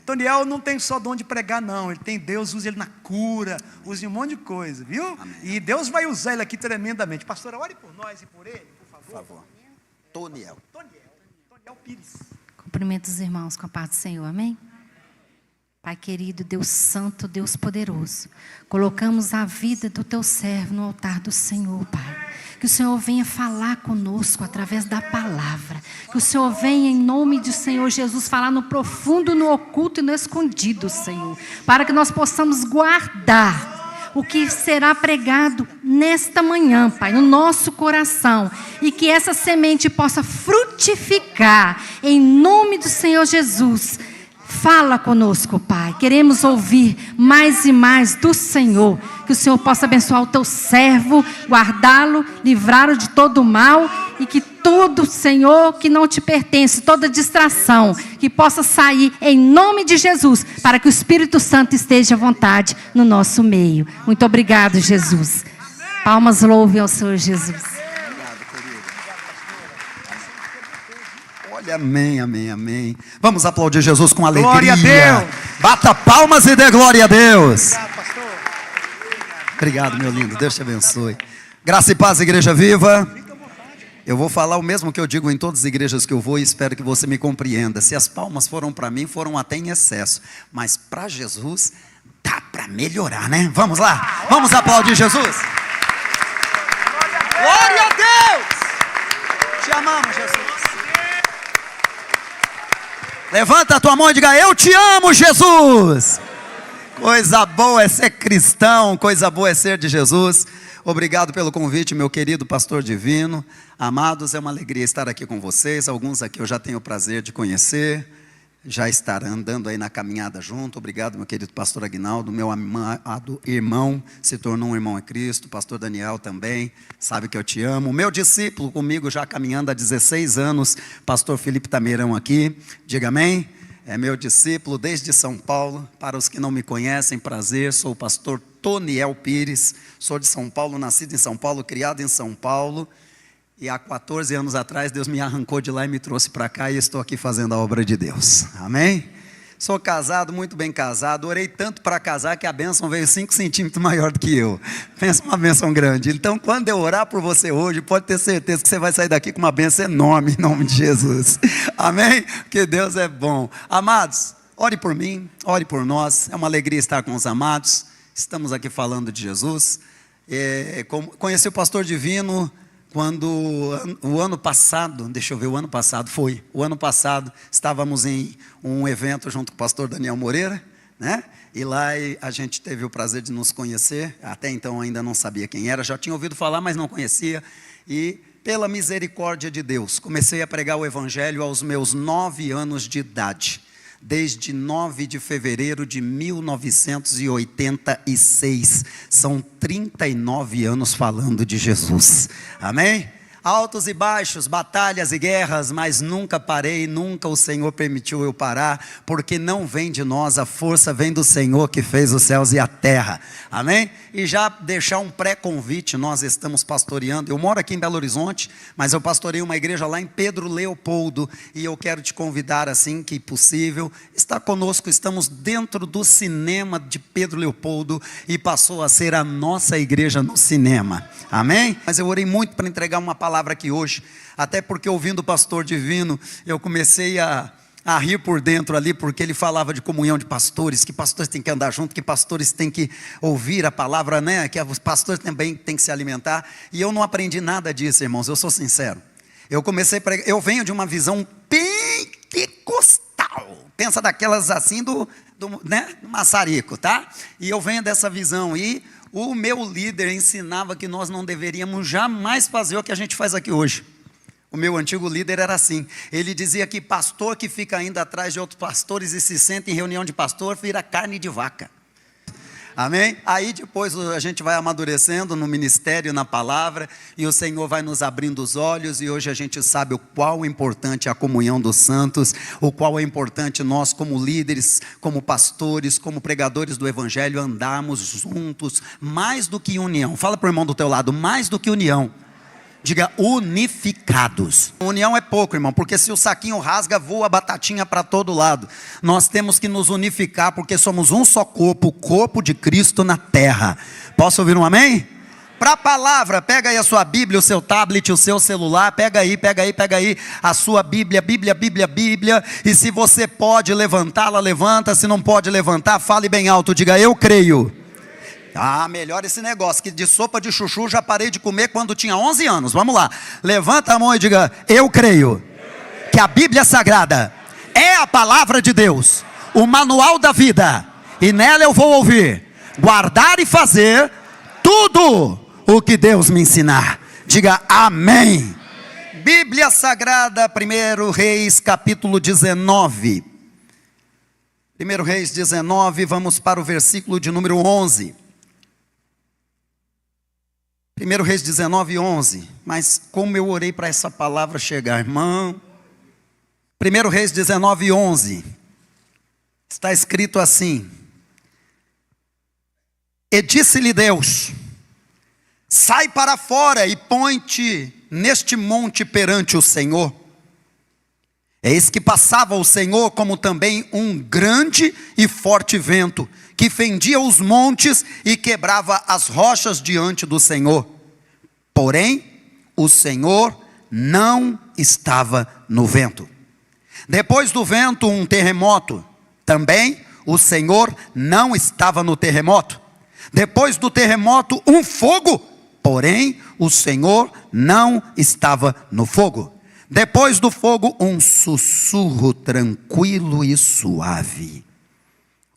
Toniel não tem só dom de pregar, não. Ele tem Deus, usa ele na cura, usa em um monte de coisa, viu? Amém. E Deus vai usar ele aqui tremendamente. Pastora, ore por nós e por ele, por favor. Por favor. Toniel Pires. Cumprimento os irmãos com a paz do Senhor, amém? Pai querido, Deus santo, Deus poderoso, colocamos a vida do teu servo no altar do Senhor, Pai. Que o Senhor venha falar conosco através da palavra. Que o Senhor venha em nome do Senhor Jesus falar no profundo, no oculto e no escondido, Senhor. Para que nós possamos guardar o que será pregado nesta manhã, Pai, no nosso coração. E que essa semente possa frutificar em nome do Senhor Jesus. Fala conosco, Pai. Queremos ouvir mais e mais do Senhor. Que o Senhor possa abençoar o teu servo, guardá-lo, livrá-lo de todo o mal. E que tudo, Senhor, que não te pertence, toda distração, que possa sair em nome de Jesus, para que o Espírito Santo esteja à vontade no nosso meio. Muito obrigado, Jesus. Palmas louvem ao Senhor Jesus. Olha, amém, amém, amém. Vamos aplaudir Jesus com alegria. Glória a Deus. Bata palmas e dê glória a Deus. Obrigado, pastor. Obrigado, meu lindo. Deus te abençoe. Graça e paz, Igreja Viva. Eu vou falar o mesmo que eu digo em todas as igrejas que eu vou e espero que você me compreenda. Se as palmas foram para mim, foram até em excesso. Mas para Jesus, dá para melhorar, né? Vamos lá. Vamos aplaudir Jesus. Glória a Deus. Te amamos, Jesus. Levanta a tua mão e diga: eu te amo, Jesus. Coisa boa é ser cristão, coisa boa é ser de Jesus. Obrigado pelo convite, meu querido pastor divino. Amados, é uma alegria estar aqui com vocês. Alguns aqui eu já tenho o prazer de conhecer, já estar andando aí na caminhada junto. Obrigado, meu querido pastor Aguinaldo, meu amado irmão, se tornou um irmão em Cristo. Pastor Daniel também, sabe que eu te amo. Meu discípulo comigo já caminhando há 16 anos, pastor Felipe Tameirão aqui, diga amém. É meu discípulo desde São Paulo. Para os que não me conhecem, prazer, sou o pastor Toniel Pires, sou de São Paulo, nascido em São Paulo, criado em São Paulo. E há 14 anos atrás, Deus me arrancou de lá e me trouxe para cá e estou aqui fazendo a obra de Deus. Amém? Sou casado, muito bem casado. Orei tanto para casar que a bênção veio 5 centímetros maior do que eu. Pensa uma bênção grande. Então, quando eu orar por você hoje, pode ter certeza que você vai sair daqui com uma bênção enorme, em nome de Jesus. Amém? Porque Deus é bom. Amados, ore por mim, ore por nós. É uma alegria estar com os amados. Estamos aqui falando de Jesus. Conheci o pastor divino quando o ano passado, deixa eu ver, o ano passado estávamos em um evento junto com o pastor Daniel Moreira, né? E lá a gente teve o prazer de nos conhecer. Até então ainda não sabia quem era, já tinha ouvido falar, mas não conhecia. E pela misericórdia de Deus, comecei a pregar o evangelho aos meus 9 anos de idade. Desde 9 de fevereiro de 1986. São 39 anos falando de Jesus. Amém? Altos e baixos, batalhas e guerras, mas nunca parei, nunca o Senhor permitiu eu parar, porque não vem de nós, a força vem do Senhor que fez os céus e a terra. Amém? E já deixar um pré-convite, nós estamos pastoreando, eu moro aqui em Belo Horizonte, mas eu pastorei uma igreja lá em Pedro Leopoldo, e eu quero te convidar assim que possível, está conosco, estamos dentro do cinema de Pedro Leopoldo, e passou a ser a nossa igreja no cinema. Amém? Mas eu orei muito para entregar uma palavra aqui hoje, até porque ouvindo o pastor divino, eu comecei a rir por dentro ali, porque ele falava de comunhão de pastores, que pastores têm que andar junto, que pastores têm que ouvir a palavra, né? Que os pastores também têm que se alimentar, e eu não aprendi nada disso, irmãos, eu sou sincero. Eu comecei a pregar, eu venho de uma visão pentecostal, pensa daquelas assim do maçarico, tá? E eu venho dessa visão, e o meu líder ensinava que nós não deveríamos jamais fazer o que a gente faz aqui hoje. O meu antigo líder era assim, ele dizia que pastor que fica indo atrás de outros pastores e se senta em reunião de pastor, vira carne de vaca. Amém? Aí depois a gente vai amadurecendo no ministério, na palavra, e o Senhor vai nos abrindo os olhos, e hoje a gente sabe o qual é importante a comunhão dos santos, o qual é importante nós como líderes, como pastores, como pregadores do evangelho, andarmos juntos, mais do que união. Fala para o irmão do teu lado, mais do que união. Diga unificados. União é pouco, irmão, porque se o saquinho rasga, voa a batatinha para todo lado. Nós temos que nos unificar, porque somos um só corpo, o corpo de Cristo na terra. Posso ouvir um amém? Para a palavra, pega aí a sua Bíblia, o seu tablet, o seu celular, pega aí a sua Bíblia, e se você pode levantá-la, levanta, se não pode levantar, fale bem alto, diga eu creio. Ah, melhor esse negócio, que de sopa de chuchu já parei de comer quando tinha 11 anos, vamos lá, levanta a mão e diga, eu creio, que a Bíblia Sagrada é a palavra de Deus, o manual da vida, e nela eu vou ouvir, guardar e fazer tudo o que Deus me ensinar. Diga amém. Bíblia Sagrada, 1 Reis capítulo 19. 1 Reis 19, vamos para o versículo de número 11. 1 Reis 19, 11. Mas como eu orei para essa palavra chegar, irmão. 1 Reis 19, 11. Está escrito assim. E disse-lhe Deus: sai para fora e põe-te neste monte perante o Senhor. Eis que passava o Senhor como também um grande e forte vento, que fendia os montes e quebrava as rochas diante do Senhor. Porém, o Senhor não estava no vento. Depois do vento, um terremoto. Também o Senhor não estava no terremoto. Depois do terremoto, um fogo. Porém, o Senhor não estava no fogo. Depois do fogo, um sussurro tranquilo e suave.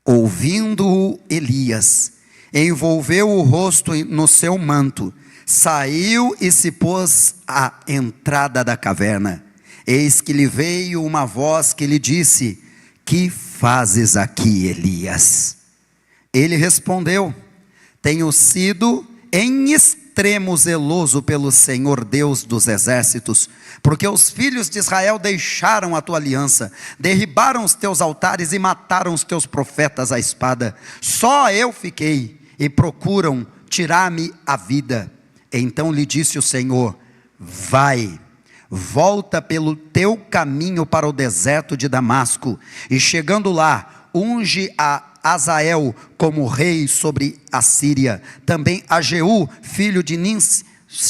Ouvindo-o, Elias envolveu o rosto no seu manto, saiu e se pôs à entrada da caverna. Eis que lhe veio uma voz que lhe disse: que fazes aqui, Elias? Ele respondeu: tenho sido em extremo zeloso pelo Senhor Deus dos exércitos, porque os filhos de Israel deixaram a tua aliança, derribaram os teus altares e mataram os teus profetas à espada. Só eu fiquei e procuram tirar-me a vida. Então lhe disse o Senhor: vai, volta pelo teu caminho para o deserto de Damasco, e chegando lá, unge a Azael como rei sobre a Síria. Também a Jeú, filho de Nins,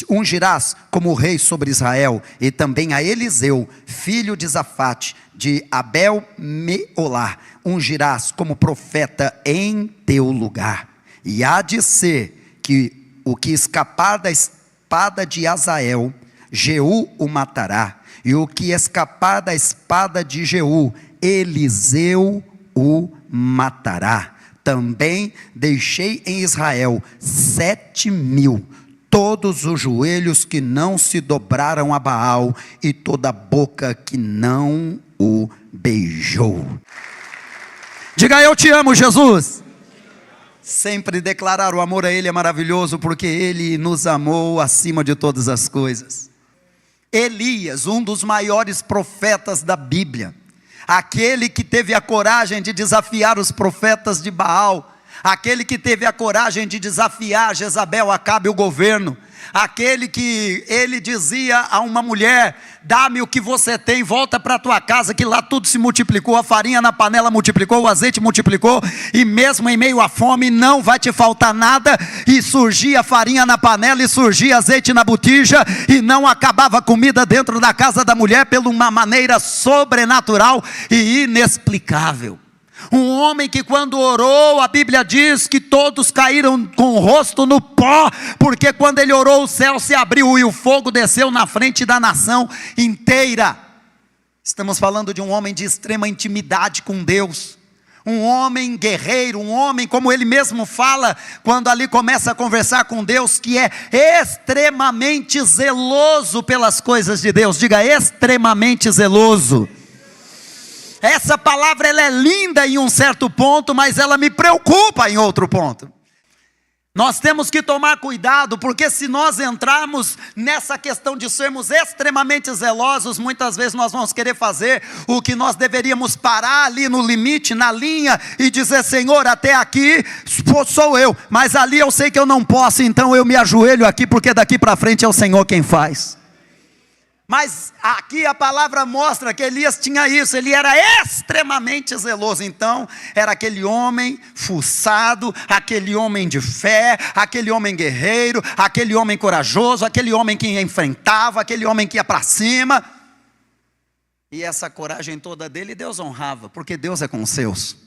ungirás como rei sobre Israel. E também a Eliseu, filho de Zafate, de Abel-Meolá, ungirás como profeta em teu lugar. E há de ser que o que escapar da espada de Azael, Jeú o matará. E o que escapar da espada de Jeú, Eliseu o matará. Também deixei em Israel 7.000, todos os joelhos que não se dobraram a Baal, e toda a boca que não o beijou. Diga eu te amo, Jesus. Sempre declarar o amor a Ele é maravilhoso, porque Ele nos amou acima de todas as coisas. Elias, um dos maiores profetas da Bíblia, aquele que teve a coragem de desafiar os profetas de Baal, aquele que teve a coragem de desafiar Jezabel, Acabe e o governo, aquele que ele dizia a uma mulher: dá-me o que você tem, volta para a tua casa, que lá tudo se multiplicou, a farinha na panela multiplicou, o azeite multiplicou, e mesmo em meio à fome não vai te faltar nada. E surgia farinha na panela, e surgia azeite na botija, e não acabava comida dentro da casa da mulher, por uma maneira sobrenatural e inexplicável. Um homem que quando orou, a Bíblia diz que todos caíram com o rosto no pó, porque quando ele orou o céu se abriu e o fogo desceu na frente da nação inteira. Estamos falando de um homem de extrema intimidade com Deus, um homem guerreiro, um homem, como ele mesmo fala, quando ali começa a conversar com Deus, que é extremamente zeloso pelas coisas de Deus. Diga, extremamente zeloso. Essa palavra ela é linda em um certo ponto, mas ela me preocupa em outro ponto. Nós temos que tomar cuidado, porque se nós entrarmos nessa questão de sermos extremamente zelosos, muitas vezes nós vamos querer fazer o que nós deveríamos parar ali no limite, na linha, e dizer: Senhor, até aqui sou eu, mas ali eu sei que eu não posso, então eu me ajoelho aqui, porque daqui para frente é o Senhor quem faz. Mas aqui a palavra mostra que Elias tinha isso, ele era extremamente zeloso. Então era aquele homem fuçado, aquele homem de fé, aquele homem guerreiro, aquele homem corajoso, aquele homem que enfrentava, aquele homem que ia para cima. E essa coragem toda dele Deus honrava, porque Deus é com os seus.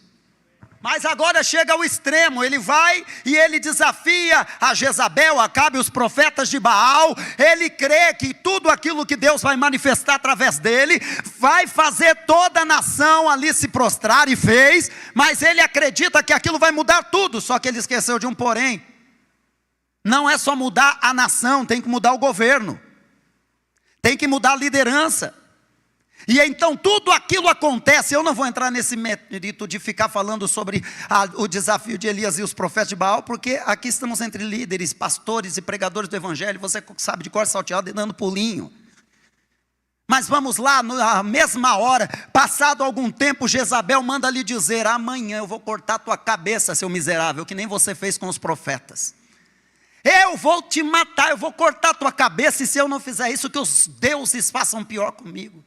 Mas agora chega ao extremo, ele vai e ele desafia a Jezabel, Acabe e os profetas de Baal. Ele crê que tudo aquilo que Deus vai manifestar através dele, vai fazer toda a nação ali se prostrar, e fez. Mas ele acredita que aquilo vai mudar tudo, só que ele esqueceu de um porém. Não é só mudar a nação, tem que mudar o governo, tem que mudar a liderança. E então tudo aquilo acontece. Eu não vou entrar nesse mérito de ficar falando sobre o desafio de Elias e os profetas de Baal, porque aqui estamos entre líderes, pastores e pregadores do evangelho. Você sabe de cor salteado e dando pulinho. Mas vamos lá, na mesma hora, passado algum tempo, Jezabel manda lhe dizer: amanhã eu vou cortar tua cabeça, seu miserável, que nem você fez com os profetas. Eu vou te matar, eu vou cortar tua cabeça, e se eu não fizer isso, que os deuses façam pior comigo.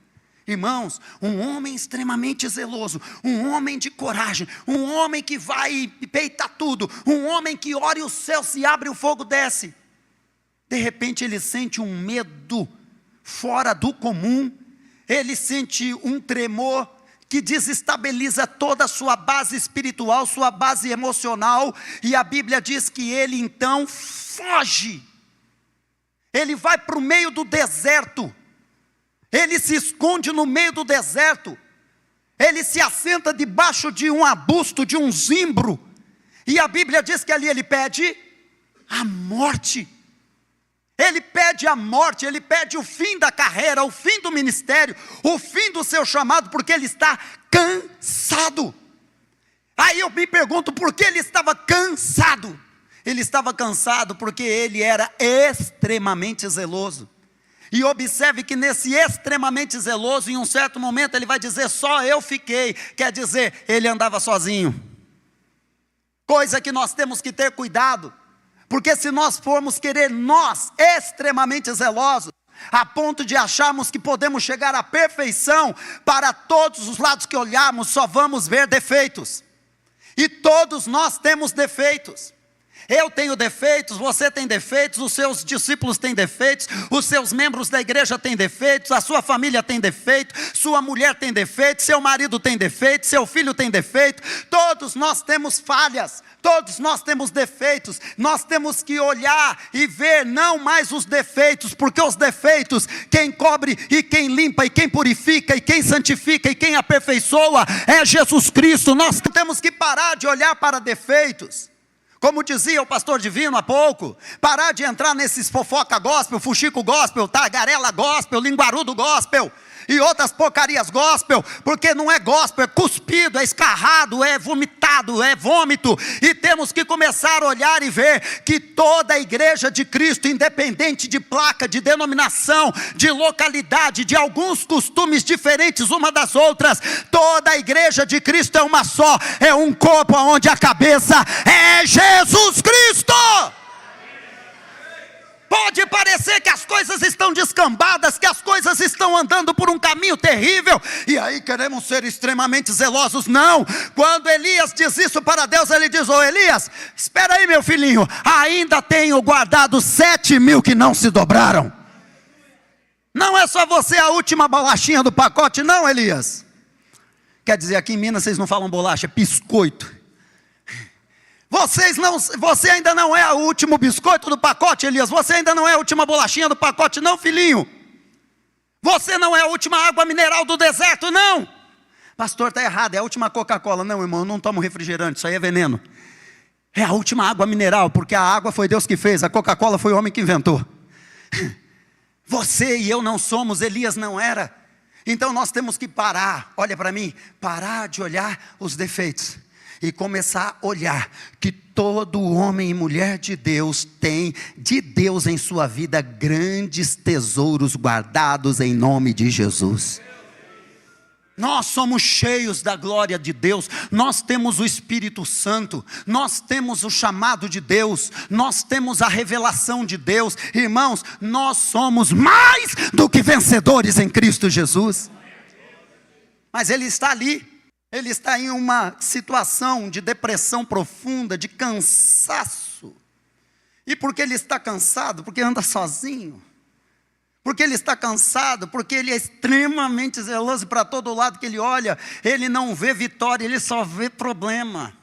Irmãos, um homem extremamente zeloso, um homem de coragem, um homem que vai e peita tudo, um homem que ora e o céu se abre e o fogo desce. De repente ele sente um medo fora do comum, ele sente um tremor que desestabiliza toda a sua base espiritual, sua base emocional, e a Bíblia diz que ele então foge. Ele vai para o meio do deserto. Ele se esconde no meio do deserto, ele se assenta debaixo de um arbusto, de um zimbro, e a Bíblia diz que ali ele pede a morte. Ele pede a morte, ele pede o fim da carreira, o fim do ministério, o fim do seu chamado, porque ele está cansado. Aí eu me pergunto, por que ele estava cansado? Ele estava cansado porque ele era extremamente zeloso. E observe que nesse extremamente zeloso, em um certo momento ele vai dizer: só eu fiquei. Quer dizer, ele andava sozinho. Coisa que nós temos que ter cuidado. Porque se nós formos querer nós, extremamente zelosos, a ponto de acharmos que podemos chegar à perfeição, para todos os lados que olharmos, só vamos ver defeitos. E todos nós temos defeitos. Eu tenho defeitos, você tem defeitos, os seus discípulos têm defeitos, os seus membros da igreja têm defeitos, a sua família tem defeito, sua mulher tem defeito, seu marido tem defeito, seu filho tem defeito. Todos nós temos falhas, todos nós temos defeitos. Nós temos que olhar e ver não mais os defeitos, porque os defeitos, quem cobre e quem limpa e quem purifica e quem santifica e quem aperfeiçoa é Jesus Cristo. Nós temos que parar de olhar para defeitos. Como dizia o pastor Divino há pouco, parar de entrar nesses fofoca gospel, fuxico gospel, tagarela gospel, linguarudo gospel e outras porcarias gospel, porque não é gospel, é cuspido, é escarrado, é vomitado, é vômito. E temos que começar a olhar e ver que toda a igreja de Cristo, independente de placa, de denominação, de localidade, de alguns costumes diferentes uma das outras, toda a igreja de Cristo é uma só, é um corpo onde a cabeça é Jesus Cristo. Pode parecer que as coisas estão descambadas, que as coisas estão andando por um caminho terrível, e aí queremos ser extremamente zelosos. Não, quando Elias diz isso para Deus, ele diz: ô Elias, espera aí meu filhinho, ainda tenho guardado 7.000 que não se dobraram. Não é só você a última bolachinha do pacote não, Elias. Quer dizer, aqui em Minas vocês não falam bolacha, é biscoito. Você ainda não é o último biscoito do pacote, Elias. Você ainda não é a última bolachinha do pacote, não, filhinho. Você não é a última água mineral do deserto, não. Pastor, está errado, é a última Coca-Cola. Não, irmão, eu não tomo refrigerante, isso aí é veneno. É a última água mineral, porque a água foi Deus que fez, a Coca-Cola foi o homem que inventou. Você e eu não somos, Elias não era. Então nós temos que parar, olha para mim, parar de olhar os defeitos e começar a olhar que todo homem e mulher de Deus tem de Deus em sua vida grandes tesouros guardados em nome de Jesus. Nós somos cheios da glória de Deus, nós temos o Espírito Santo, nós temos o chamado de Deus, nós temos a revelação de Deus. Irmãos, nós somos mais do que vencedores em Cristo Jesus. Mas ele está ali, ele está em uma situação de depressão profunda, de cansaço. E por que ele está cansado? Porque anda sozinho. Porque ele está cansado, porque ele é extremamente zeloso para todo lado que ele olha, ele não vê vitória, ele só vê problema.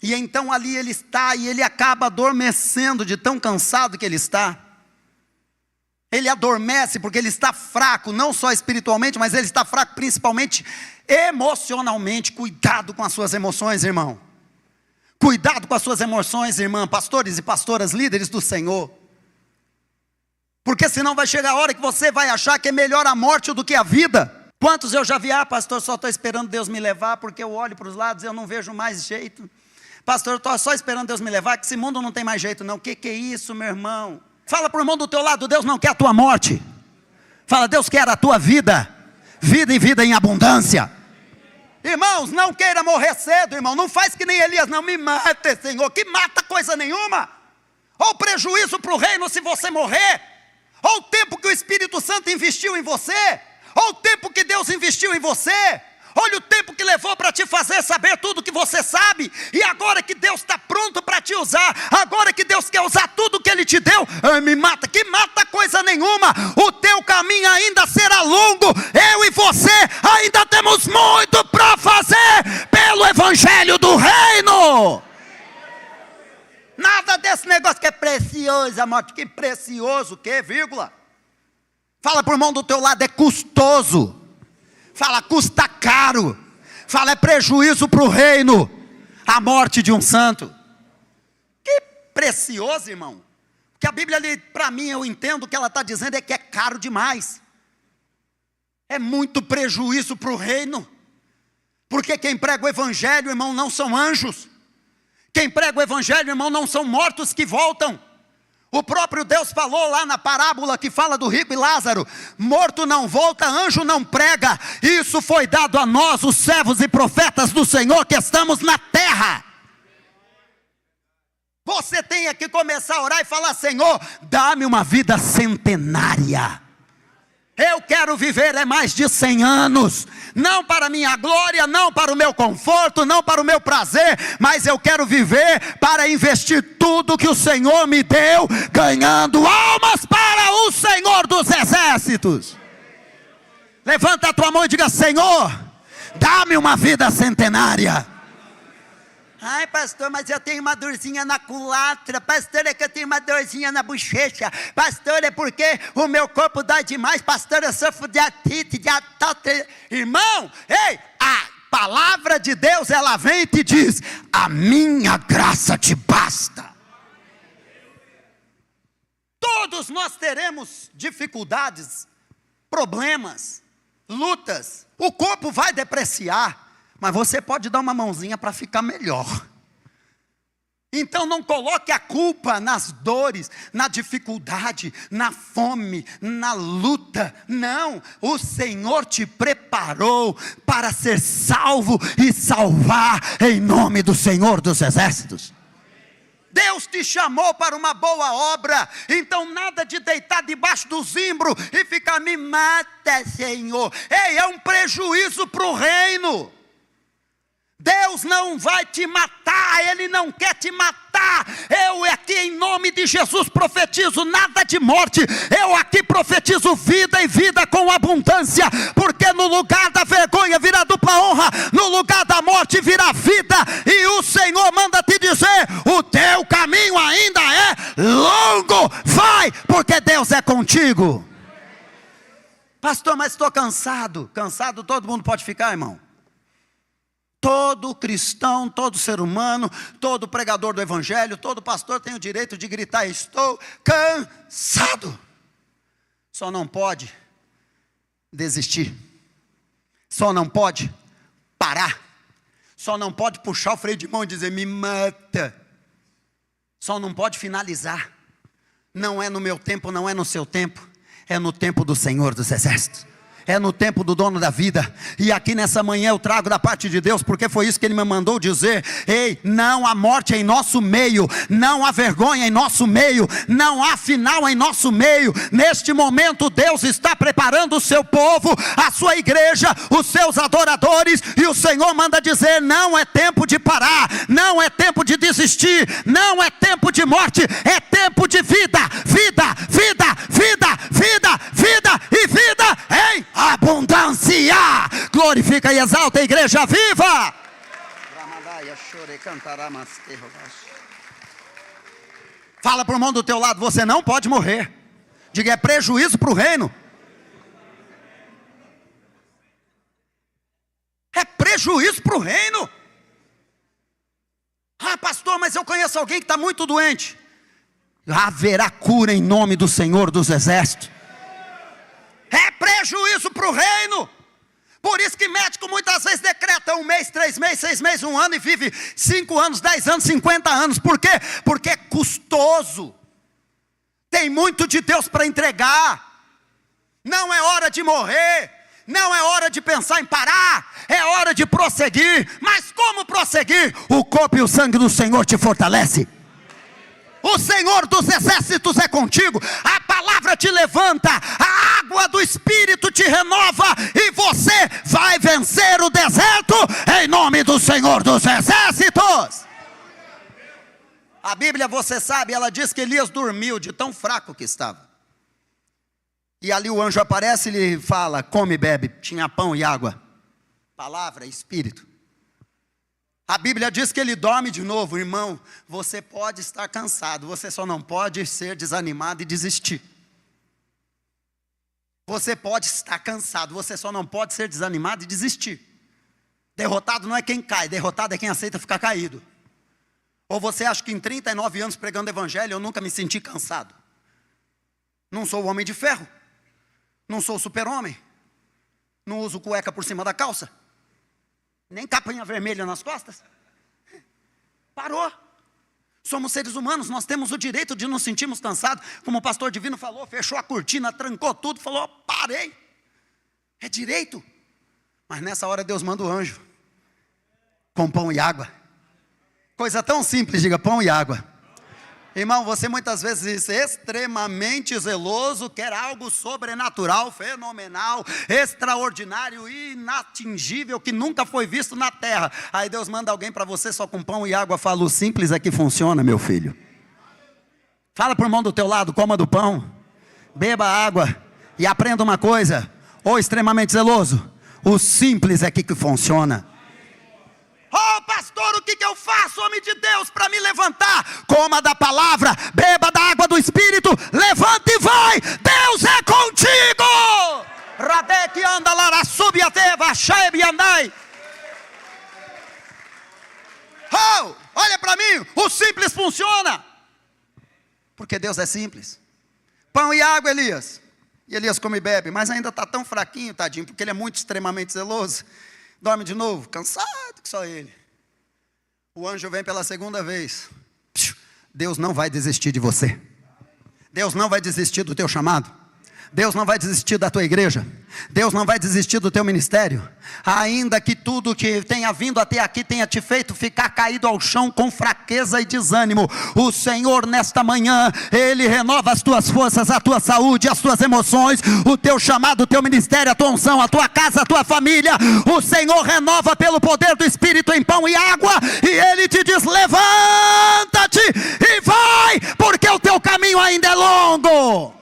E então ali ele está, e ele acaba adormecendo de tão cansado que ele está. Ele adormece porque ele está fraco, não só espiritualmente, mas ele está fraco principalmente emocionalmente. Cuidado com as suas emoções, irmão. Cuidado com as suas emoções, irmã, pastores e pastoras, líderes do Senhor. Porque senão vai chegar a hora que você vai achar que é melhor a morte do que a vida. Quantos eu já vi, pastor, só estou esperando Deus me levar, porque eu olho para os lados e eu não vejo mais jeito. Pastor, eu estou só esperando Deus me levar, que esse mundo não tem mais jeito não. Que é isso, meu irmão? Fala para o irmão do teu lado, Deus não quer a tua morte. Fala, Deus quer a tua vida. Vida e vida em abundância. Irmãos, não queira morrer cedo, irmão. Não faz que nem Elias, não me mate, Senhor. Que mata coisa nenhuma. Ou prejuízo para o reino se você morrer. Olha o tempo que o Espírito Santo investiu em você. Olha o tempo que Deus investiu em você. Olha o tempo que levou para te fazer saber tudo que você sabe. E agora que Deus está pronto para te usar, agora que Deus quer usar tudo que Ele te deu, me mata, que mata coisa nenhuma. O teu caminho ainda será longo. Eu e você ainda temos muito para fazer pelo Evangelho do Reino. Nada desse negócio que é precioso, a morte. Que precioso, que vírgula. Fala para o irmão do teu lado, é custoso. Fala, custa caro. Fala, é prejuízo para o reino a morte de um santo. Que precioso, irmão. Porque a Bíblia ali, para mim, eu entendo o que ela está dizendo, é que é caro demais. É muito prejuízo para o reino. Porque quem prega o Evangelho, irmão, não são anjos. Quem prega o Evangelho, irmão, não são mortos que voltam. O próprio Deus falou lá na parábola que fala do rico e Lázaro: morto não volta, anjo não prega. Isso foi dado a nós, os servos e profetas do Senhor, que estamos na terra. Você tem que começar a orar e falar: Senhor, dá-me uma vida centenária. Eu quero viver mais de 100 anos, não para minha glória, não para o meu conforto, não para o meu prazer, mas eu quero viver para investir tudo que o Senhor me deu, ganhando almas para o Senhor dos exércitos. Levanta a tua mão e diga: Senhor, dá-me uma vida centenária. Ai, pastor, mas eu tenho uma dorzinha na culatra. Pastor, é que eu tenho uma dorzinha na bochecha. Pastor, é porque o meu corpo dói demais. Pastor, eu sofro de artrite, de ataltre. Irmão, ei, a palavra de Deus, ela vem e te diz: a minha graça te basta. Todos nós teremos dificuldades, problemas, lutas. O corpo vai depreciar, mas você pode dar uma mãozinha para ficar melhor. Então não coloque a culpa nas dores, na dificuldade, na fome, na luta. Não, o Senhor te preparou para ser salvo e salvar em nome do Senhor dos exércitos. Deus te chamou para uma boa obra. Então nada de deitar debaixo do zimbro e ficar: me mata, Senhor. Ei, é um prejuízo para o reino. Deus não vai te matar, Ele não quer te matar. Eu aqui em nome de Jesus profetizo nada de morte. Eu aqui profetizo vida e vida com abundância. Porque no lugar da vergonha virá dupla honra, no lugar da morte virá vida. E o Senhor manda te dizer: o teu caminho ainda é longo. Vai, porque Deus é contigo. Pastor, mas estou cansado. Cansado todo mundo pode ficar, irmão. Todo cristão, todo ser humano, todo pregador do Evangelho, todo pastor tem o direito de gritar: estou cansado. Só não pode desistir. Só não pode parar. Só não pode puxar o freio de mão e dizer, me mata. Só não pode finalizar. Não é no meu tempo, não é no seu tempo. É no tempo do Senhor dos Exércitos. É no tempo do dono da vida. E aqui nessa manhã eu trago da parte de Deus, porque foi isso que Ele me mandou dizer. Ei, não há morte em nosso meio, não há vergonha em nosso meio, não há final em nosso meio. Neste momento Deus está preparando o seu povo, a sua igreja, os seus adoradores. E o Senhor manda dizer, não é tempo de parar, não é tempo de desistir, não é tempo de morte, é tempo de vida, vida, vida, vida, vida, vida e vida em abundância. Glorifica e exalta a igreja viva. Fala para o irmão do teu lado, você não pode morrer. Diga, é prejuízo para o reino. É prejuízo para o reino. Ah, pastor, mas eu conheço alguém que está muito doente. Haverá cura em nome do Senhor dos Exércitos. É prejuízo para o reino. Por isso que médico muitas vezes decreta 1 mês, 3 meses, 6 meses, 1 ano e vive 5 anos, 10 anos, 50 anos. Por quê? Porque é custoso. Tem muito de Deus para entregar. Não é hora de morrer. Não é hora de pensar em parar. É hora de prosseguir. Mas como prosseguir? O corpo e o sangue do Senhor te fortalece. O Senhor dos Exércitos é contigo. A palavra te levanta. A água do Espírito te renova. E você vai vencer o deserto em nome do Senhor dos Exércitos. A Bíblia, você sabe, ela diz que Elias dormiu de tão fraco que estava. E ali o anjo aparece e lhe fala, come e bebe. Tinha pão e água. Palavra, Espírito. A Bíblia diz que ele dorme de novo. Irmão, você pode estar cansado, você só não pode ser desanimado e desistir. Você pode estar cansado, você só não pode ser desanimado e desistir. Derrotado não é quem cai, derrotado é quem aceita ficar caído. Ou você acha que em 39 anos pregando evangelho eu nunca me senti cansado? Não sou o homem de ferro, não sou o super-homem, não uso cueca por cima da calça, nem capinha vermelha nas costas. Parou. Somos seres humanos, nós temos o direito de nos sentirmos cansados. Como o pastor Divino falou, fechou a cortina, trancou tudo, falou, parei. É direito. Mas nessa hora Deus manda o anjo com pão e água. Coisa tão simples, diga pão e água. Irmão, você muitas vezes extremamente zeloso, quer algo sobrenatural, fenomenal, extraordinário, inatingível, que nunca foi visto na terra. Aí Deus manda alguém para você só com pão e água, fala, o simples é que funciona, meu filho. Fala para o irmão do teu lado, coma do pão, beba água e aprenda uma coisa, ou extremamente zeloso, o simples é que funciona. Oh pastor, o que eu faço, homem de Deus, para me levantar? Coma da palavra, beba da água do Espírito, levanta e vai, Deus é contigo. Radek anda lara subiateva, shaib andai. Oh, olha para mim, o simples funciona. Porque Deus é simples. Pão e água, Elias. E Elias come e bebe, mas ainda está tão fraquinho, tadinho, porque ele é muito extremamente zeloso. Dorme de novo, cansado que só ele. O anjo vem pela segunda vez. Deus não vai desistir de você. Deus não vai desistir do teu chamado. Deus não vai desistir da tua igreja. Deus não vai desistir do teu ministério. Ainda que tudo que tenha vindo até aqui tenha te feito ficar caído ao chão com fraqueza e desânimo, o Senhor nesta manhã, Ele renova as tuas forças, a tua saúde, as tuas emoções, o teu chamado, o teu ministério, a tua unção, a tua casa, a tua família. O Senhor renova pelo poder do Espírito em pão e água. E Ele te diz, levanta-te e vai, porque o teu caminho ainda é longo.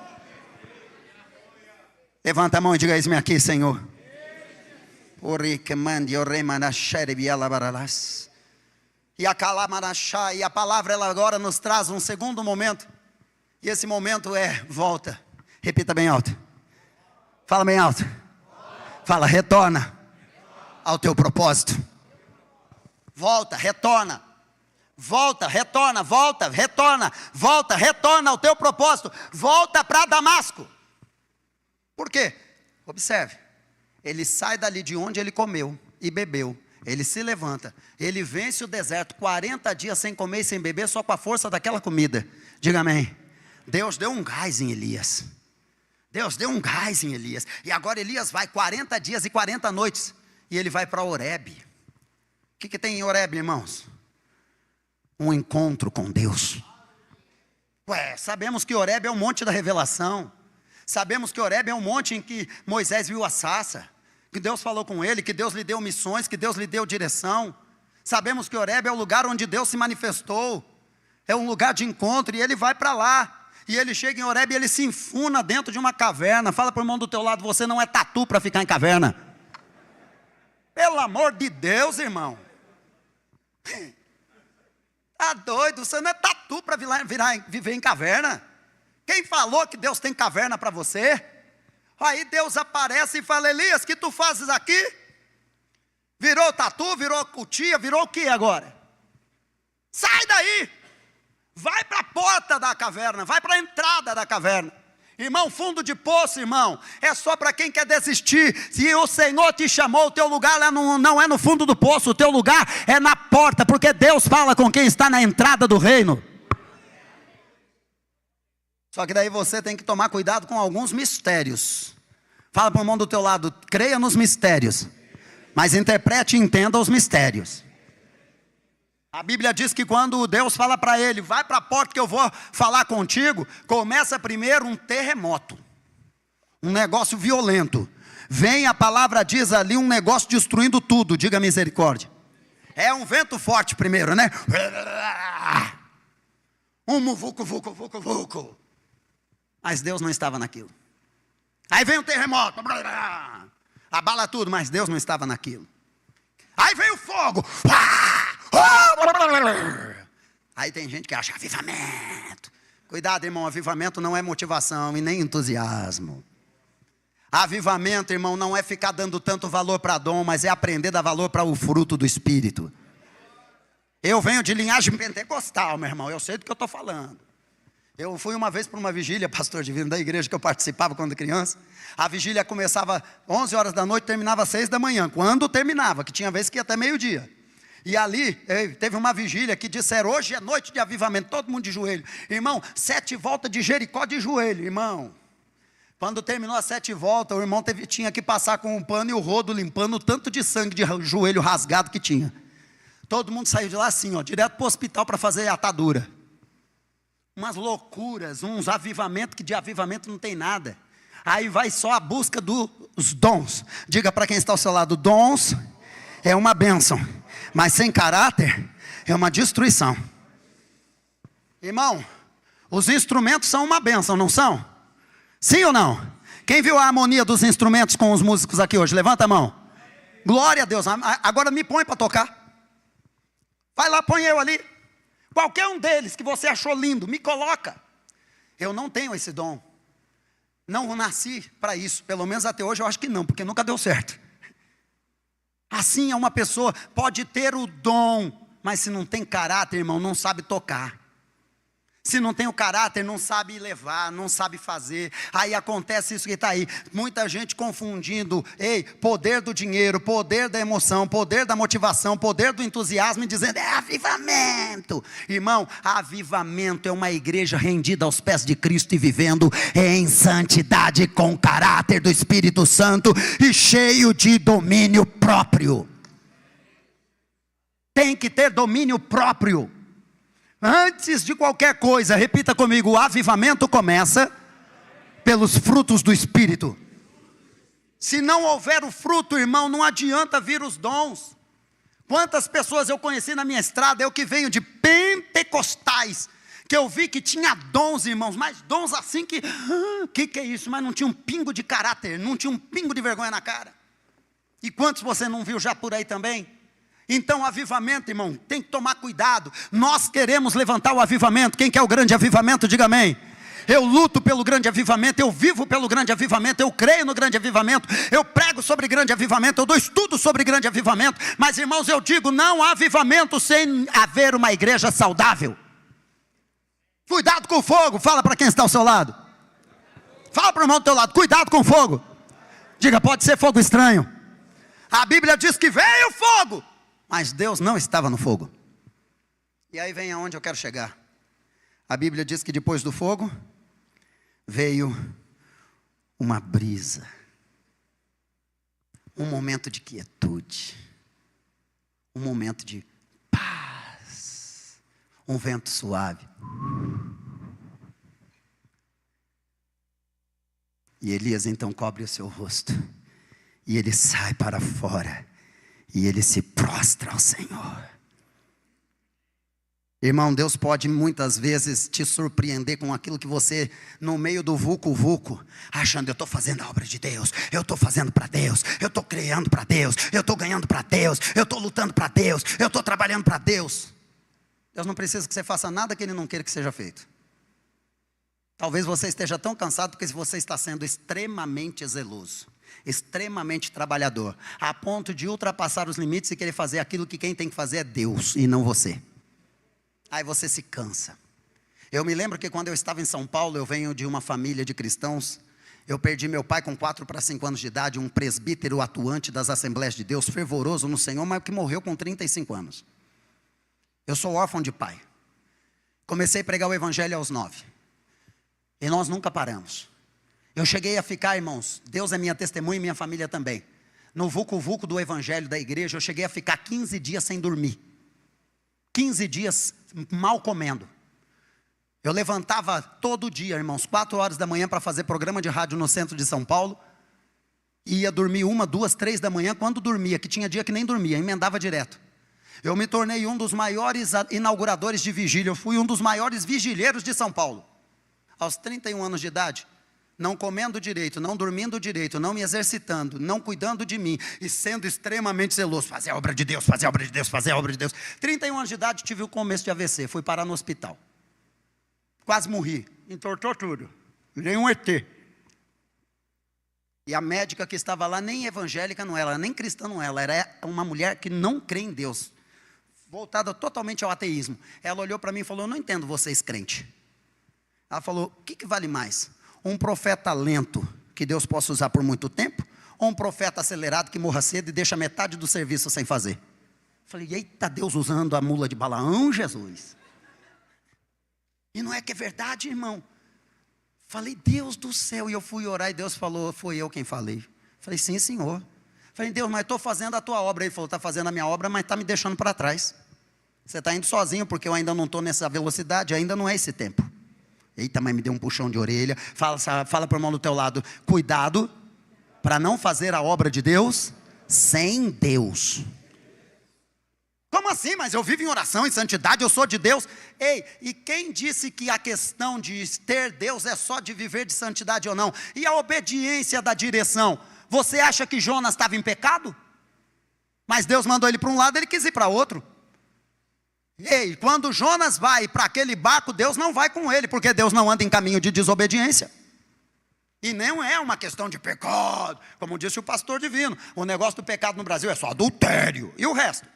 Levanta a mão e diga, eis-me aqui, Senhor. E a palavra ela agora nos traz um segundo momento. E esse momento é volta. Repita bem alto. Fala bem alto. Fala, retorna ao teu propósito. Volta, retorna. Volta, retorna, volta, retorna. Volta, retorna ao teu propósito. Volta para Damasco. Por quê? Observe, ele sai dali de onde ele comeu e bebeu, Ele se levanta, ele vence o deserto, 40 dias sem comer e sem beber, só com a força daquela comida. Diga amém. Deus deu um gás em Elias. Deus deu um gás em Elias. E agora Elias vai 40 dias e 40 noites. E ele vai para Horebe. O que tem em Horebe, irmãos? Um encontro com Deus. Sabemos que Horebe é o monte da revelação. Sabemos que Horebe é um monte em que Moisés viu a sarça, que Deus falou com ele, que Deus lhe deu missões, que Deus lhe deu direção. Sabemos que Horebe é o lugar onde Deus se manifestou. É um lugar de encontro, e ele vai para lá. E ele chega em Horebe e ele se enfuna dentro de uma caverna. Fala para o irmão do teu lado, você não é tatu para ficar em caverna. Pelo amor de Deus, irmão. Tá doido, você não é tatu para viver em caverna. Quem falou que Deus tem caverna para você? Aí Deus aparece e fala, Elias, o que tu fazes aqui? Virou tatu, virou cutia, virou o que agora? Sai daí! Vai para a porta da caverna, vai para a entrada da caverna. Irmão, fundo de poço, irmão, é só para quem quer desistir. Se o Senhor te chamou, o teu lugar lá não é no fundo do poço, o teu lugar é na porta, porque Deus fala com quem está na entrada do reino. Só que daí você tem que tomar cuidado com alguns mistérios. Fala para o irmão do teu lado, creia nos mistérios, mas interprete e entenda os mistérios. A Bíblia diz que quando Deus fala para ele, vai para a porta que eu vou falar contigo, começa primeiro um terremoto, um negócio violento. Vem, a palavra diz ali, um negócio destruindo tudo, diga misericórdia. É um vento forte primeiro, né? Um muvuco, vucu, vucu, vucu. Mas Deus não estava naquilo. Aí vem um terremoto, abala tudo, mas Deus não estava naquilo. Aí vem o fogo. Aí tem gente que acha avivamento. Cuidado, irmão, avivamento não é motivação e nem entusiasmo. Avivamento, irmão, não é ficar dando tanto valor para dom, mas é aprender a dar valor para o fruto do Espírito. Eu venho de linhagem pentecostal, meu irmão, eu sei do que eu estou falando. Eu fui uma vez para uma vigília, pastor divino, da igreja que eu participava quando criança. A vigília começava 11 horas da noite, terminava 6 da manhã. Quando terminava, que tinha vezes que ia até meio-dia. E ali, teve uma vigília que disseram, hoje é noite de avivamento, todo mundo de joelho. Irmão, 7 voltas de Jericó de joelho, irmão. Quando terminou as 7 voltas, o irmão tinha que passar com um pano e o rodo limpando o tanto de sangue de joelho rasgado que tinha. Todo mundo saiu de lá assim, ó, direto para o hospital para fazer atadura. Umas loucuras, uns avivamentos que de avivamento não tem nada. Aí vai só a busca dos dons. Diga para quem está ao seu lado, dons é uma bênção, mas sem caráter é uma destruição. Irmão, os instrumentos são uma bênção, não são? Sim ou não? Quem viu a harmonia dos instrumentos com os músicos aqui hoje? Levanta a mão. Glória a Deus. Agora me põe para tocar. Vai lá, põe eu ali. Qualquer um deles que você achou lindo, me coloca. Eu não tenho esse dom. Não nasci para isso. Pelo menos até hoje eu acho que não, porque nunca deu certo. Assim é uma pessoa, pode ter o dom, mas se não tem caráter, irmão, não sabe tocar. Se não tem o caráter, não sabe levar, não sabe fazer. Aí acontece isso que está aí. Muita gente confundindo, poder do dinheiro, poder da emoção, poder da motivação, poder do entusiasmo, e dizendo, é avivamento. Irmão, avivamento é uma igreja rendida aos pés de Cristo e vivendo em santidade, com caráter do Espírito Santo e cheio de domínio próprio. Tem que ter domínio próprio. Antes de qualquer coisa, repita comigo, o avivamento começa pelos frutos do Espírito. Se não houver o fruto, irmão, não adianta vir os dons. Quantas pessoas eu conheci na minha estrada, eu que venho de pentecostais, que eu vi que tinha dons, irmãos, mas dons assim que é isso? Mas não tinha um pingo de caráter, não tinha um pingo de vergonha na cara. E quantos você não viu já por aí também? Então o avivamento, irmão, tem que tomar cuidado. Nós queremos levantar o avivamento. Quem quer o grande avivamento, diga amém. Eu luto pelo grande avivamento, eu vivo pelo grande avivamento, eu creio no grande avivamento, eu prego sobre grande avivamento, eu dou estudo sobre grande avivamento. Mas irmãos, eu digo, não há avivamento sem haver uma igreja saudável. Cuidado com o fogo, fala para quem está ao seu lado. Fala para o irmão do teu lado, cuidado com o fogo. Diga, pode ser fogo estranho. A Bíblia diz que veio fogo Mas Deus não estava no fogo. E aí vem aonde eu quero chegar. A Bíblia diz que depois do fogo veio uma brisa, um momento de quietude, um momento de paz, um vento suave. E Elias então cobre o seu rosto, e ele sai para fora, e ele se prostra ao Senhor. Irmão, Deus pode muitas vezes te surpreender com aquilo que você, no meio do vucu-vucu, achando, eu estou fazendo a obra de Deus, eu estou fazendo para Deus, eu estou criando para Deus, eu estou ganhando para Deus, eu estou lutando para Deus, eu estou trabalhando para Deus. Deus não precisa que você faça nada que Ele não queira que seja feito. Talvez você esteja tão cansado porque você está sendo extremamente zeloso, extremamente trabalhador, a ponto de ultrapassar os limites e querer fazer aquilo que quem tem que fazer é Deus e não você. Aí você se cansa. Eu me lembro que quando eu estava em São Paulo, eu venho de uma família de cristãos. Eu perdi meu pai com 4 para 5 anos de idade, um presbítero atuante das Assembleias de Deus, fervoroso no Senhor, mas que morreu com 35 anos. Eu sou órfão de pai. Comecei a pregar o evangelho aos 9. E nós nunca paramos. Eu cheguei a ficar, irmãos, Deus é minha testemunha e minha família também. No vucu-vucu do evangelho da igreja, eu cheguei a ficar 15 dias sem dormir. 15 dias mal comendo. Eu levantava todo dia, irmãos, 4 horas da manhã para fazer programa de rádio no centro de São Paulo. E ia dormir 1, 2, 3 da manhã, quando dormia, que tinha dia que nem dormia, emendava direto. Eu me tornei um dos maiores inauguradores de vigília, eu fui um dos maiores vigilheiros de São Paulo. Aos 31 anos de idade, não comendo direito, não dormindo direito, não me exercitando, não cuidando de mim e sendo extremamente zeloso, fazer a obra de Deus, fazer a obra de Deus, fazer a obra de Deus. 31 anos de idade, tive o começo de AVC, fui parar no hospital. Quase morri, entortou tudo, virei um ET. E a médica que estava lá, nem evangélica não era, nem cristã não era, era uma mulher que não crê em Deus, voltada totalmente ao ateísmo. Ela olhou para mim e falou, eu não entendo vocês crentes. Ela falou, o que vale mais? Um profeta lento, que Deus possa usar por muito tempo, ou um profeta acelerado que morra cedo e deixa metade do serviço sem fazer? Falei, eita, Deus usando a mula de Balaão, Jesus. E não é que é verdade, irmão? Falei, Deus do céu, e eu fui orar e Deus falou, foi eu quem falei. Falei, sim, Senhor. Falei, Deus, mas estou fazendo a tua obra. Ele falou, está fazendo a minha obra, mas está me deixando para trás. Você está indo sozinho, porque eu ainda não estou nessa velocidade, ainda não é esse tempo. Eita, mas me deu um puxão de orelha. Fala para o irmão do teu lado, cuidado para não fazer a obra de Deus sem Deus. Como assim? Mas eu vivo em oração, em santidade, eu sou de Deus. Ei, e quem disse que a questão de ter Deus é só de viver de santidade ou não? E a obediência da direção? Você acha que Jonas estava em pecado? Mas Deus mandou ele para um lado, ele quis ir para outro. Ei, quando Jonas vai para aquele barco, Deus não vai com ele, porque Deus não anda em caminho de desobediência. E não é uma questão de pecado, como disse o pastor divino. O negócio do pecado no Brasil é só adultério, e o resto?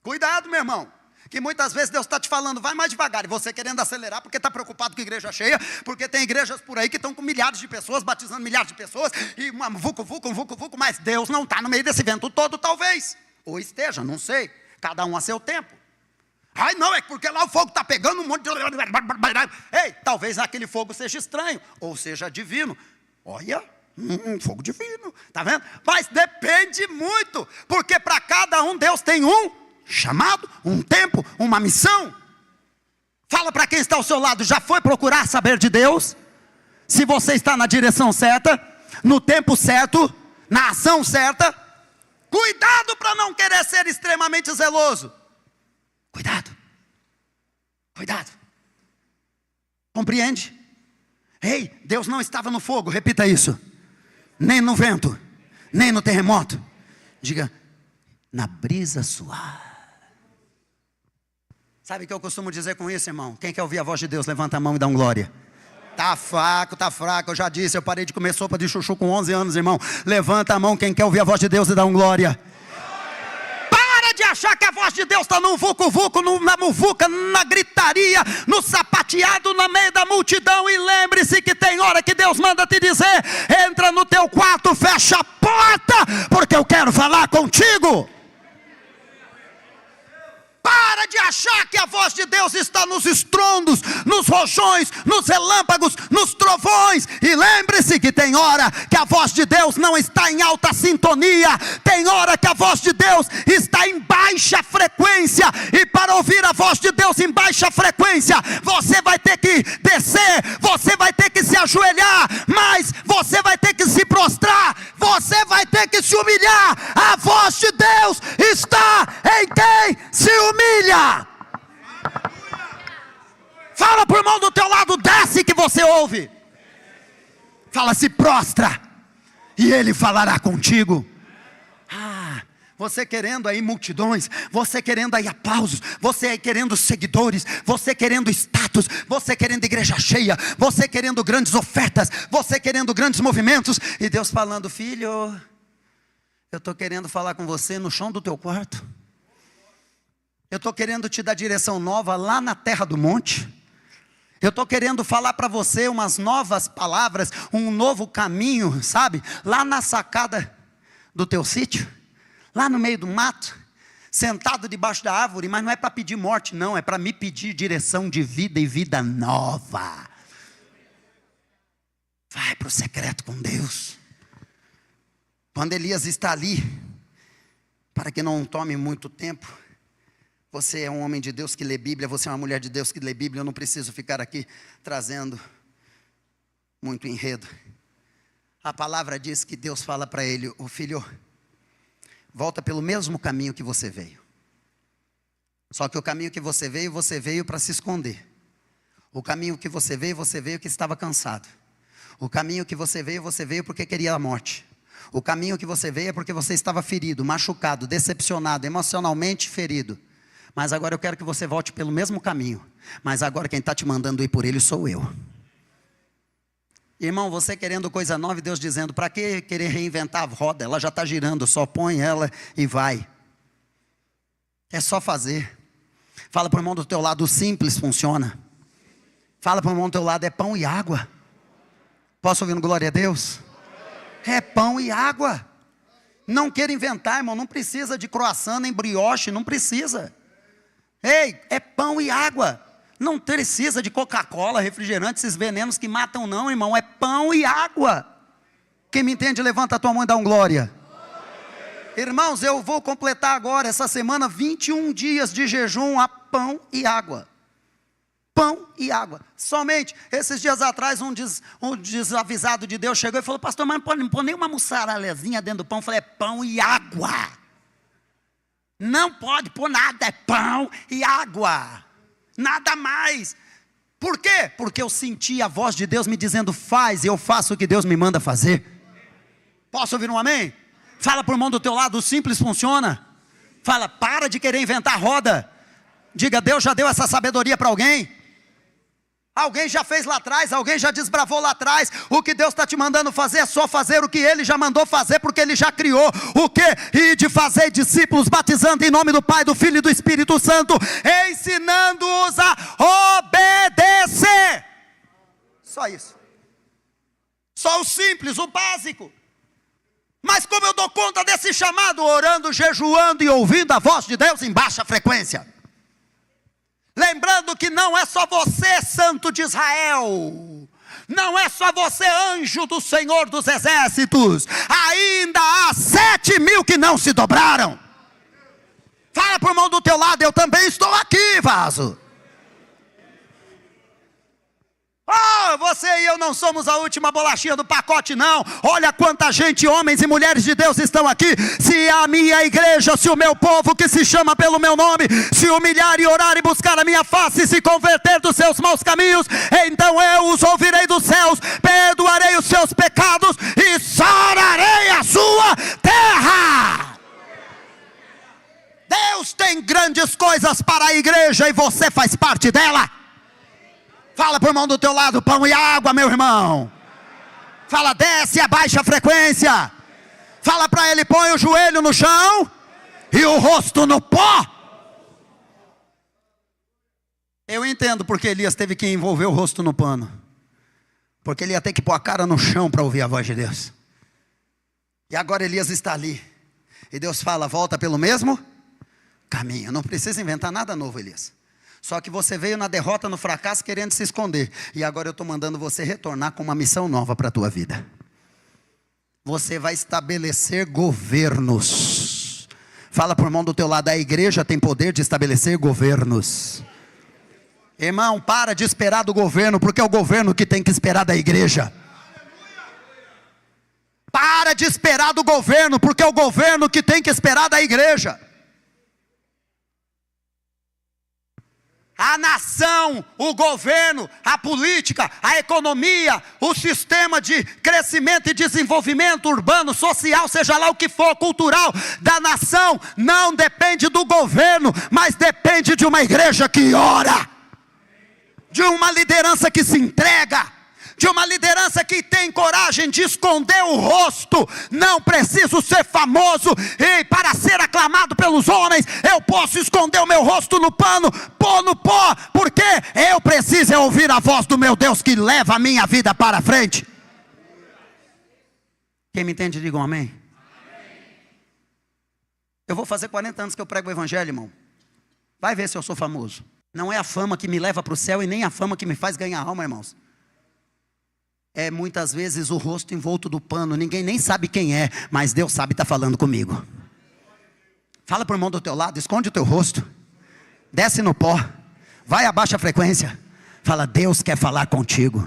Cuidado, meu irmão, que muitas vezes Deus está te falando, vai mais devagar, e você querendo acelerar, porque está preocupado com a igreja cheia, porque tem igrejas por aí que estão com milhares de pessoas, batizando milhares de pessoas, e um vucu, mas Deus não está no meio desse vento todo, talvez, ou esteja, não sei, cada um a seu tempo. Ai não, é porque lá o fogo está pegando um monte de... Ei, talvez aquele fogo seja estranho, ou seja divino. Olha, fogo divino, está vendo? Mas depende muito, porque para cada um Deus tem um chamado, um tempo, uma missão. Fala para quem está ao seu lado, já foi procurar saber de Deus? Se você está na direção certa, no tempo certo, na ação certa. Cuidado para não querer ser extremamente zeloso. Cuidado, cuidado, compreende? Ei, Deus não estava no fogo, repita isso, nem no vento, nem no terremoto, diga, na brisa suave. Sabe o que eu costumo dizer com isso, irmão? Quem quer ouvir a voz de Deus, levanta a mão e dá um glória. Tá fraco, eu já disse, eu parei de comer sopa de chuchu com 11 anos, irmão. Levanta a mão quem quer ouvir a voz de Deus e dá um glória. De achar que a voz de Deus está no vucu-vucu, na muvuca, na gritaria, no sapateado, no meio da multidão. E lembre-se que tem hora que Deus manda te dizer, entra no teu quarto, fecha a porta, porque eu quero falar contigo. achar que a voz de Deus está nos estrondos, nos rojões, nos relâmpagos, nos trovões. E lembre-se que tem hora que a voz de Deus não está em alta sintonia, tem hora que a voz de Deus está em baixa frequência. E para ouvir a voz de Deus em baixa frequência, você vai ter que descer, você vai ter que se ajoelhar, mas você vai ter que se prostrar, você vai ter que se humilhar. A voz de Deus está em quem se humilha. Fala para o irmão do teu lado, desce que você ouve. Fala, se prostra e ele falará contigo. Você querendo aí multidões, você querendo aí aplausos, você querendo seguidores, você querendo status, você querendo igreja cheia, você querendo grandes ofertas, você querendo grandes movimentos, e Deus falando, filho, eu estou querendo falar com você no chão do teu quarto. Eu estou querendo te dar direção nova lá na terra do monte. Eu estou querendo falar para você umas novas palavras, um novo caminho, sabe? Lá na sacada do teu sítio, lá no meio do mato, sentado debaixo da árvore, mas não é para pedir morte, não, é para me pedir direção de vida e vida nova. Vai para o secreto com Deus. Quando Elias está ali, para que não tome muito tempo, você é um homem de Deus que lê Bíblia, você é uma mulher de Deus que lê Bíblia, eu não preciso ficar aqui trazendo muito enredo. A palavra diz que Deus fala para ele, o filho, volta pelo mesmo caminho que você veio. Só que o caminho que você veio para se esconder. O caminho que você veio que estava cansado. O caminho que você veio porque queria a morte. O caminho que você veio é porque você estava ferido, machucado, decepcionado, emocionalmente ferido. Mas agora eu quero que você volte pelo mesmo caminho. Mas agora quem está te mandando ir por ele sou eu. Irmão, você querendo coisa nova e Deus dizendo, para que querer reinventar a roda? Ela já está girando, só põe ela e vai. É só fazer. Fala para o irmão do teu lado, o simples funciona. Fala para o irmão do teu lado, é pão e água. Posso ouvir no glória a Deus? É pão e água. Não queira inventar, irmão, não precisa de croissant nem brioche, não precisa. Ei, é pão e água. Não precisa de Coca-Cola, refrigerante, esses venenos que matam não, irmão. É pão e água. Quem me entende, levanta a tua mão e dá um glória. Irmãos, eu vou completar agora, essa semana, 21 dias de jejum a pão e água. Pão e água. Somente, esses dias atrás, um desavisado de Deus chegou e falou, pastor, mas não pode nem uma mussarelazinha dentro do pão. Eu falei, é pão e água. Não pode pôr nada, é pão e água. Nada mais. Por quê? Porque eu senti a voz de Deus me dizendo, faz, e eu faço o que Deus me manda fazer. Posso ouvir um amém? Fala para o irmão do teu lado, o simples funciona. Fala, para de querer inventar roda. Diga, Deus já deu essa sabedoria para alguém? Alguém já fez lá atrás, alguém já desbravou lá atrás. O que Deus está te mandando fazer é só fazer o que Ele já mandou fazer, porque Ele já criou. O que? E de fazer discípulos, batizando em nome do Pai, do Filho e do Espírito Santo, ensinando-os a obedecer. Só isso. Só o simples, o básico. Mas como eu dou conta desse chamado? Orando, jejuando e ouvindo a voz de Deus em baixa frequência. Lembrando que não é só você, santo de Israel. Não é só você, anjo do Senhor dos Exércitos. Ainda há 7.000 que não se dobraram. Fala para o irmão do teu lado, eu também estou aqui, vaso. Oh, você e eu não somos a última bolachinha do pacote, não. Olha quanta gente, homens e mulheres de Deus estão aqui. Se a minha igreja, se o meu povo que se chama pelo meu nome, se humilhar e orar e buscar a minha face e se converter dos seus maus caminhos, então eu os ouvirei dos céus, perdoarei os seus pecados e sararei a sua terra. Deus tem grandes coisas para a igreja e você faz parte dela. Fala para o irmão do teu lado, pão e água, meu irmão. Fala, desce a baixa frequência. Fala para ele, põe o joelho no chão e o rosto no pó. Eu entendo porque Elias teve que envolver o rosto no pano. Porque ele ia ter que pôr a cara no chão para ouvir a voz de Deus. E agora Elias está ali. E Deus fala, volta pelo mesmo caminho. Não precisa inventar nada novo, Elias. Só que você veio na derrota, no fracasso, querendo se esconder. E agora eu estou mandando você retornar com uma missão nova para a tua vida. Você vai estabelecer governos. Fala por mão do teu lado, a igreja tem poder de estabelecer governos. Irmão, para de esperar do governo, porque é o governo que tem que esperar da igreja. Para de esperar do governo, porque é o governo que tem que esperar da igreja. A nação, o governo, a política, a economia, o sistema de crescimento e desenvolvimento urbano, social, seja lá o que for, cultural, da nação, não depende do governo, mas depende de uma igreja que ora, de uma liderança que se entrega, de uma liderança que tem coragem de esconder o rosto. Não preciso ser famoso e para ser aclamado pelos homens, eu posso esconder o meu rosto no pano, pôr no pó, porque eu preciso ouvir a voz do meu Deus que leva a minha vida para frente. Quem me entende, diga um amém. Eu vou fazer 40 anos que eu prego o evangelho, irmão. Vai ver se eu sou famoso. Não é a fama que me leva para o céu e nem a fama que me faz ganhar alma, irmãos. É muitas vezes o rosto envolto do pano, ninguém nem sabe quem é, mas Deus sabe, está falando comigo. Fala para o irmão do teu lado, esconde o teu rosto, desce no pó, vai abaixa a frequência, fala, Deus quer falar contigo.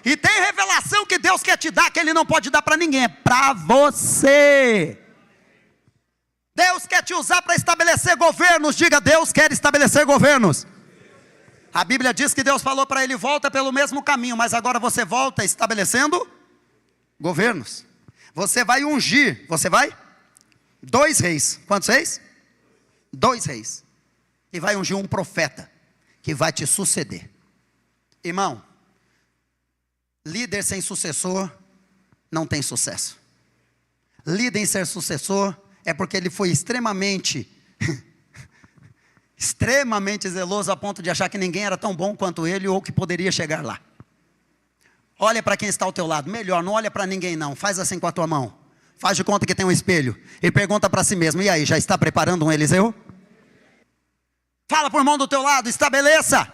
E tem revelação que Deus quer te dar, que Ele não pode dar para ninguém, é para você. Deus quer te usar para estabelecer governos, diga, Deus quer estabelecer governos. A Bíblia diz que Deus falou para ele, volta pelo mesmo caminho, mas agora você volta estabelecendo governos. Você vai ungir, você vai? 2 reis, quantos reis? 2 reis. E vai ungir um profeta, que vai te suceder. Irmão, líder sem sucessor, não tem sucesso. Líder sem sucessor, é porque ele foi extremamente zeloso a ponto de achar que ninguém era tão bom quanto ele ou que poderia chegar lá. Olha para quem está ao teu lado, melhor, não olha para ninguém não, faz assim com a tua mão, faz de conta que tem um espelho e pergunta para si mesmo, e aí, já está preparando um Eliseu? Fala por mão do teu lado, estabeleça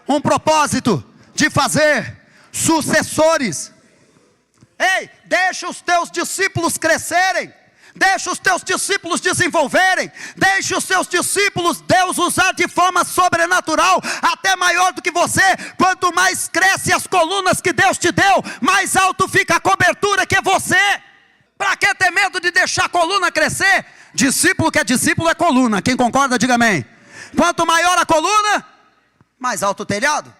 um propósito de fazer sucessores. Ei, deixa os teus discípulos crescerem. Deixa os teus discípulos desenvolverem. Deixa os teus discípulos Deus usar de forma sobrenatural, até maior do que você. Quanto mais cresce as colunas que Deus te deu, mais alto fica a cobertura que é você. Para que ter medo de deixar a coluna crescer? Discípulo que é discípulo é coluna. Quem concorda diga amém. Quanto maior a coluna, mais alto o telhado.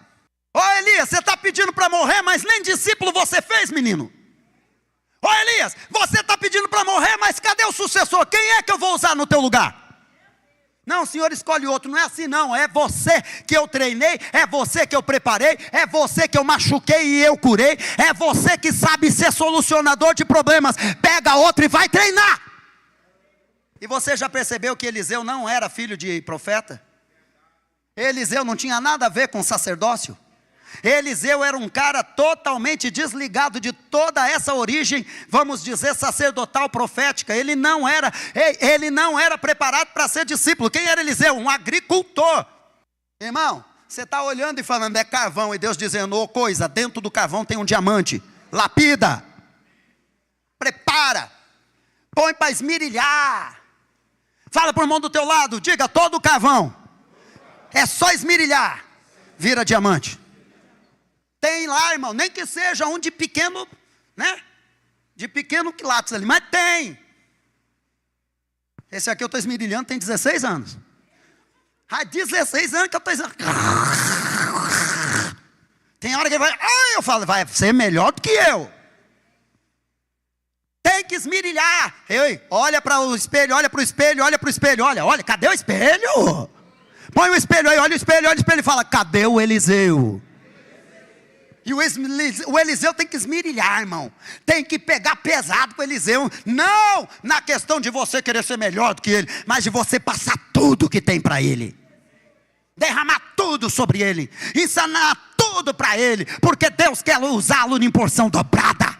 Ô Elias, você está pedindo para morrer, mas nem discípulo você fez, menino. Ô Elias, você está pedindo para morrer, mas cadê o sucessor? Quem é que eu vou usar no teu lugar? Não, o Senhor escolhe outro, não é assim não. É você que eu treinei, é você que eu preparei, é você que eu machuquei e eu curei, é você que sabe ser solucionador de problemas. Pega outro e vai treinar. E você já percebeu que Eliseu não era filho de profeta? Eliseu não tinha nada a ver com sacerdócio. Eliseu era um cara totalmente desligado de toda essa origem, vamos dizer, sacerdotal, profética. Ele não era preparado para ser discípulo. Quem era Eliseu? Um agricultor. Irmão, você está olhando e falando, é carvão, e Deus dizendo, ô coisa, dentro do carvão tem um diamante. Lapida, prepara, põe para esmirilhar. Fala para o irmão do teu lado, diga, todo carvão, é só esmirilhar, vira diamante. Tem lá, irmão, nem que seja um de pequeno, né? De pequeno quilates ali, mas tem. Esse aqui eu estou esmirilhando, tem 16 anos. 16 anos que eu estou esmirilhando. Tem hora que ele vai, eu falo, vai ser melhor do que eu. Tem que esmirilhar. Olha para o espelho, olha para o espelho, olha para o espelho. Olha, cadê o espelho? Põe o espelho aí, olha o espelho e fala, cadê o Eliseu? E o Eliseu tem que esmirilhar, irmão. Tem que pegar pesado com o Eliseu. Não na questão de você querer ser melhor do que ele, mas de você passar tudo que tem para ele. Derramar tudo sobre ele. Ensinar tudo para ele. Porque Deus quer usá-lo em porção dobrada.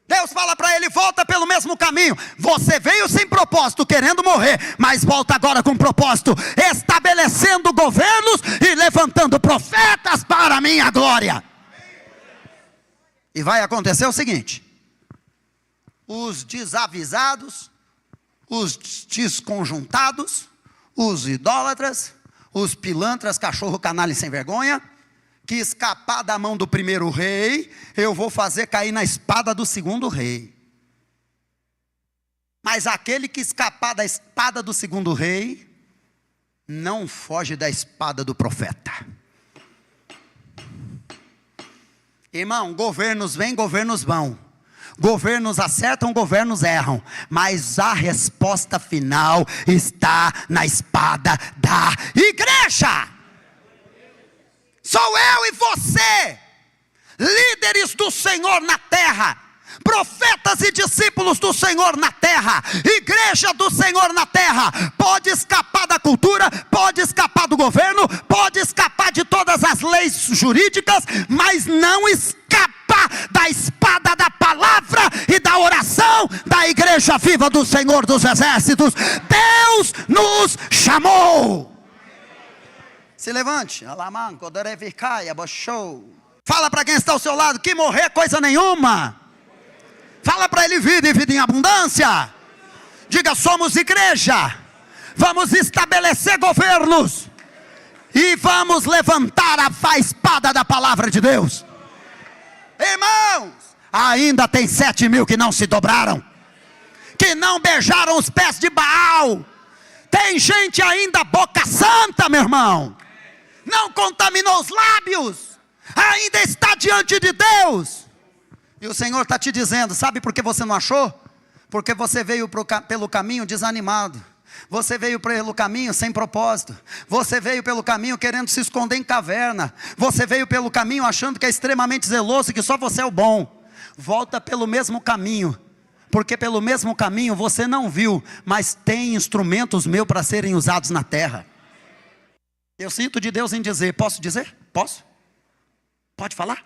Deus fala para ele: volta pelo mesmo caminho. Você veio sem propósito, querendo morrer, mas volta agora com propósito, estabelecendo governos e levantando profetas para a minha glória. E vai acontecer o seguinte: os desavisados, os desconjuntados, os idólatras, os pilantras, cachorro canalha e sem vergonha, que escapar da mão do primeiro rei, eu vou fazer cair na espada do segundo rei. Mas aquele que escapar da espada do segundo rei, não foge da espada do profeta. Irmão, governos vêm, governos vão. Governos acertam, governos erram, mas a resposta final está na espada da igreja. Sou eu e você, líderes do Senhor na terra, profetas e discípulos do Senhor na terra, igreja do Senhor na terra. Pode escapar da cultura, pode escapar do governo, pode escapar de todas as leis jurídicas, mas não escapa da espada da palavra e da oração da igreja viva do Senhor dos exércitos. Deus nos chamou. Se levante. Fala para quem está ao seu lado que morrer é coisa nenhuma. Fala para ele: vida e vida em abundância. Diga: somos igreja, vamos estabelecer governos e vamos levantar a espada da palavra de Deus. Irmãos, ainda tem 7.000 que não se dobraram, que não beijaram os pés de Baal. Tem gente ainda boca santa, meu irmão, não contaminou os lábios, ainda está diante de Deus. E o Senhor está te dizendo: sabe por que você não achou? Porque você veio pelo caminho desanimado. Você veio pelo caminho sem propósito. Você veio pelo caminho querendo se esconder em caverna. Você veio pelo caminho achando que é extremamente zeloso e que só você é o bom. Volta pelo mesmo caminho, porque pelo mesmo caminho você não viu, mas tem instrumentos meus para serem usados na terra. Eu sinto de Deus em dizer: posso dizer? Posso? Pode falar?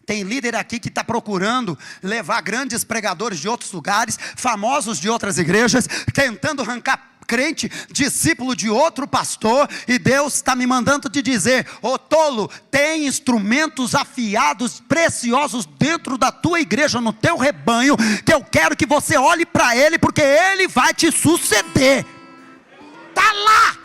Tem líder aqui que está procurando levar grandes pregadores de outros lugares, famosos de outras igrejas, tentando arrancar crente, discípulo de outro pastor, e Deus está me mandando te dizer: ô tolo, tem instrumentos afiados, preciosos dentro da tua igreja, no teu rebanho, que eu quero que você olhe para ele, porque ele vai te suceder. Está lá.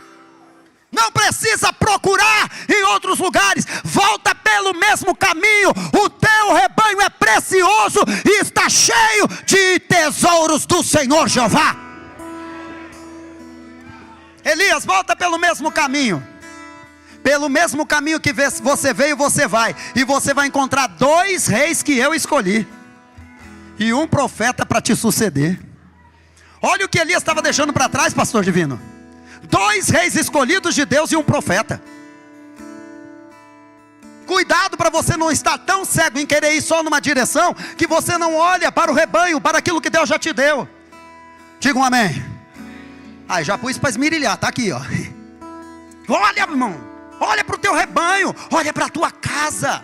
Não precisa procurar em outros lugares. Volta pelo mesmo caminho. O teu rebanho é precioso e está cheio de tesouros do Senhor Jeová. Elias, volta pelo mesmo caminho. Pelo mesmo caminho que você veio, você vai. E você vai encontrar 2 reis que eu escolhi, e um profeta para te suceder. Olha o que Elias estava deixando para trás, pastor divino. 2 reis escolhidos de Deus e um profeta. Cuidado para você não estar tão cego em querer ir só numa direção, que você não olha para o rebanho, para aquilo que Deus já te deu. Diga um amém. Aí já pus para esmirilhar, está aqui, ó. Olha, irmão, olha para o teu rebanho, olha para a tua casa.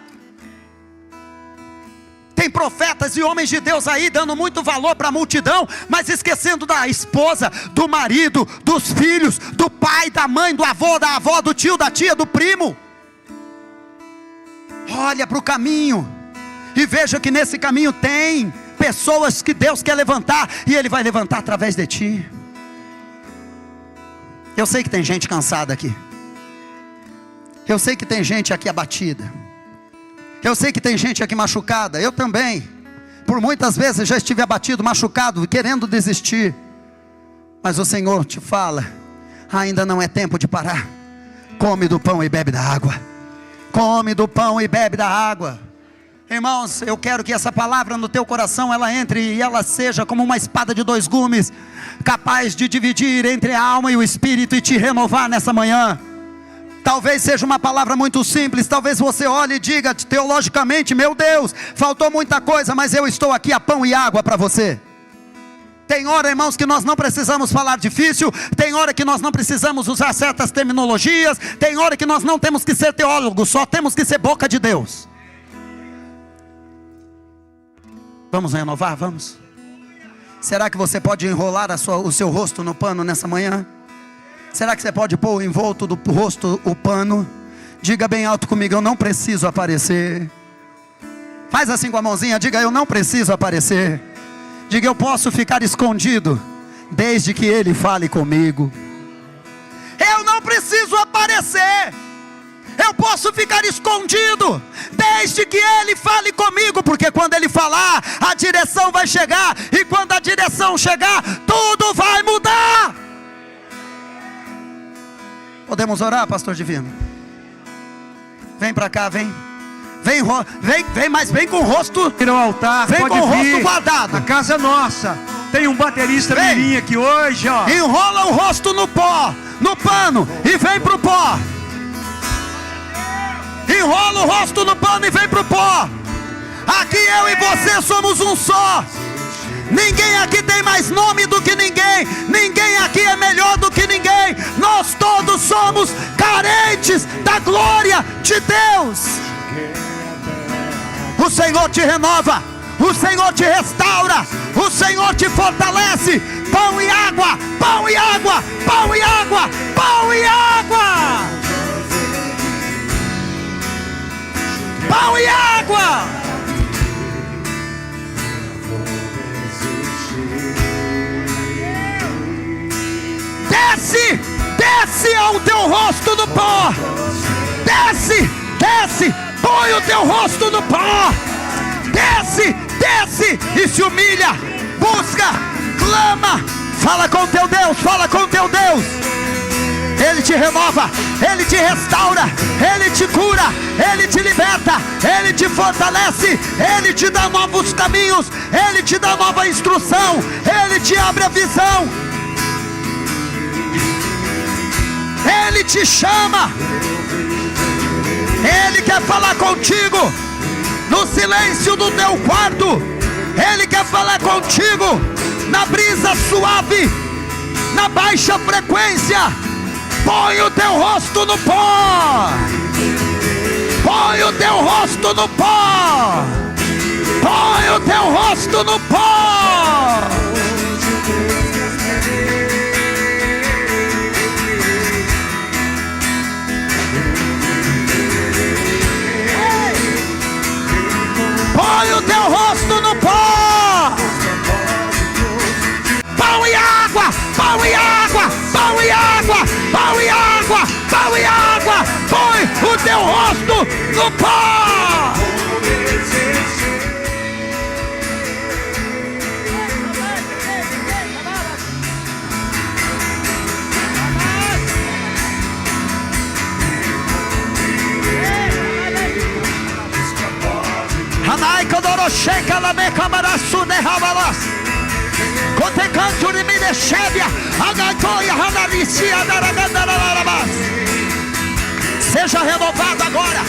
Tem profetas e homens de Deus aí dando muito valor para a multidão, mas esquecendo da esposa, do marido, dos filhos, do pai, da mãe, do avô, da avó, do tio, da tia, do primo. Olha para o caminho e veja que nesse caminho tem pessoas que Deus quer levantar, e Ele vai levantar através de ti. Eu sei que tem gente cansada aqui. Eu sei que tem gente aqui abatida. Eu sei que tem gente aqui machucada. Eu também, por muitas vezes já estive abatido, machucado, querendo desistir. Mas o Senhor te fala: ainda não é tempo de parar. Come do pão e bebe da água. Come do pão e bebe da água. Irmãos, eu quero que essa palavra no teu coração, ela entre e ela seja como uma espada de 2 gumes, capaz de dividir entre a alma e o espírito e te renovar nessa manhã. Talvez seja uma palavra muito simples, talvez você olhe e diga teologicamente: meu Deus, faltou muita coisa, mas eu estou aqui a pão e água para você. Tem hora, irmãos, que nós não precisamos falar difícil, tem hora que nós não precisamos usar certas terminologias, tem hora que nós não temos que ser teólogos, só temos que ser boca de Deus. Vamos renovar? Vamos. Será que você pode enrolar o seu rosto no pano nessa manhã? Será que você pode pôr envolto do rosto o pano? Diga bem alto comigo: eu não preciso aparecer. Faz assim com a mãozinha, diga: eu não preciso aparecer. Diga: eu posso ficar escondido, desde que Ele fale comigo. Eu não preciso aparecer. Eu posso ficar escondido, desde que Ele fale comigo. Porque quando Ele falar, a direção vai chegar. E quando a direção chegar, tudo vai mudar. Podemos orar, pastor Divino? Vem para cá, vem. Vem, mas vem com o rosto. Ir ao altar, vem pode com o vir. rosto guardado. A casa é nossa. Tem um baterista mirim aqui hoje, ó. Enrola o rosto no pó, no pano, e vem pro pó. Enrola o rosto no pano e vem pro pó. Aqui eu e você somos um só. Ninguém aqui tem mais nome do que ninguém. Ninguém aqui é melhor do que ninguém. Nós todos somos carentes da glória de Deus. O Senhor te renova, o Senhor te restaura, o Senhor te fortalece. Pão e água, pão e água, pão e água, pão e água. Pão e água. Desce, desce ao teu rosto no pó. Desce, desce, põe o teu rosto no pó. Desce, desce e se humilha. Busca, clama. Fala com teu Deus, fala com teu Deus. Ele te renova, Ele te restaura, Ele te cura, Ele te liberta, Ele te fortalece, Ele te dá novos caminhos, Ele te dá nova instrução, Ele te abre a visão, Ele te chama, Ele quer falar contigo no silêncio do teu quarto, Ele quer falar contigo na brisa suave, na baixa frequência. Põe o teu rosto no pó. Põe o teu rosto no pó. Põe o teu rosto no pó. Põe o teu rosto no pó. Pão e água, pão e água, pão e água, pão e água, pão e água. Põe o teu rosto no pó. Hanai Kodorosheka Lame Kamarasu Nehabalas. Cotecanto de Minechébia, Agatoia, Hanaricia, Daragandarabas. Seja renovado agora,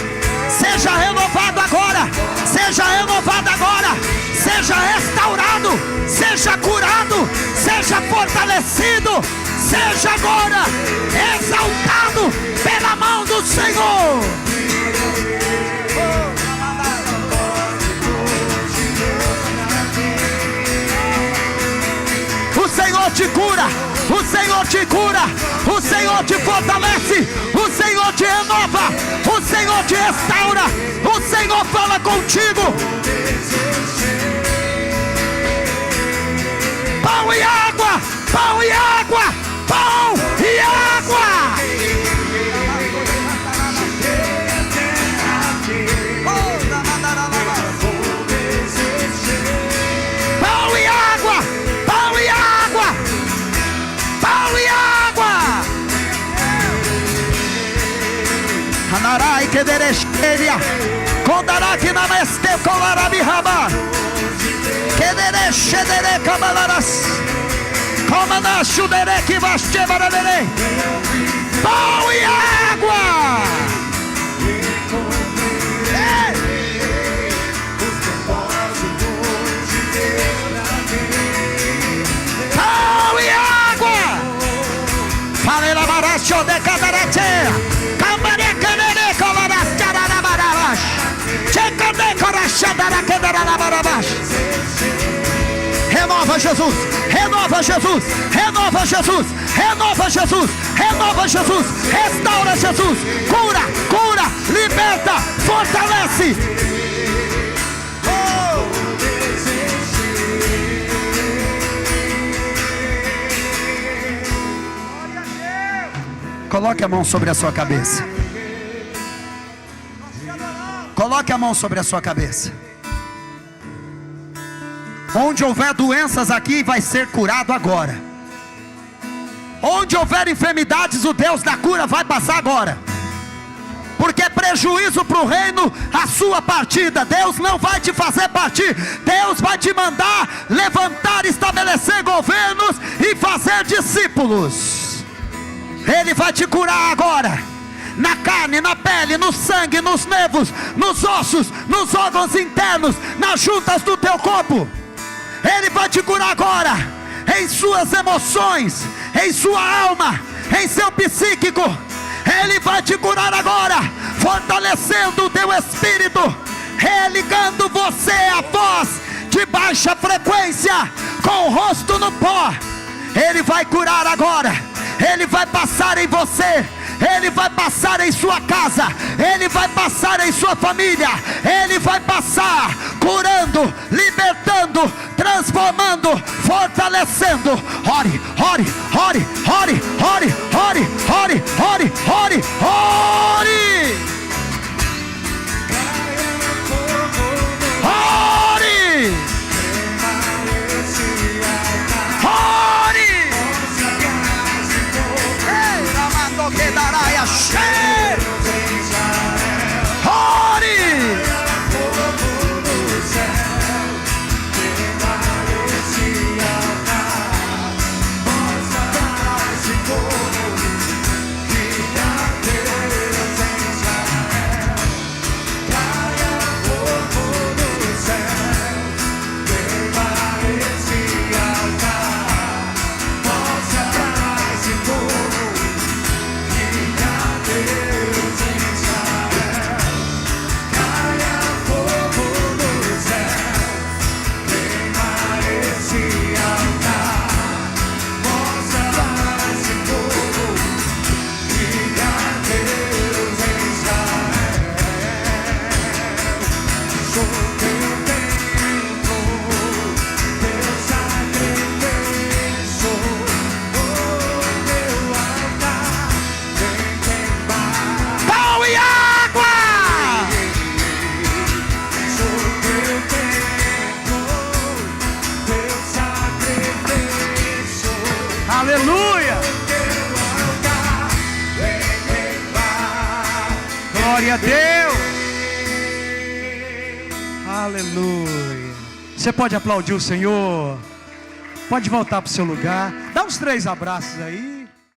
seja renovado agora, seja renovado agora, seja restaurado, seja curado, seja fortalecido, seja agora exaltado pela mão do Senhor. O Senhor te cura, o Senhor te cura, o Senhor te fortalece, o Senhor te renova, o Senhor te restaura, o Senhor fala contigo. Pão e água, pão e água, pão e água. Pão e água, pão e água, pão e água. Hanarai kederesheria, kondaraki nameste kolarabihaba, kedereshedere kabalaras, komanashudere kivashtebarabere. Pão e água. Pão e água. Fale la baracho de cabarete. Cambare canere colaras cararabaras. Renova Jesus, renova Jesus, renova Jesus, renova Jesus, renova Jesus, restaura Jesus, cura, cura, liberta, fortalece. Coloque a mão sobre a sua cabeça. Coloque a mão sobre a sua cabeça. Onde houver doenças aqui, vai ser curado agora. Onde houver enfermidades, o Deus da cura vai passar agora. Porque é prejuízo para o reino a sua partida. Deus não vai te fazer partir. Deus vai te mandar levantar, estabelecer governos e fazer discípulos. Ele vai te curar agora. Na carne, na pele, no sangue, nos nervos, nos ossos, nos órgãos internos, nas juntas do teu corpo. Ele vai te curar agora. Em suas emoções, em sua alma, em seu psíquico. Ele vai te curar agora, fortalecendo o teu espírito, religando você à voz de baixa frequência, com o rosto no pó. Ele vai curar agora. Ele vai passar em você. Ele vai passar em sua casa. Ele vai passar em sua família. Ele vai passar curando, libertando, transformando, fortalecendo. Ore, ore, ore, ore, ore, ore, ore, ore, ore, ore. Ore. Aleluia! Glória a Deus! Aleluia! Você pode aplaudir o Senhor? Pode voltar para o seu lugar. Dá uns 3 abraços aí.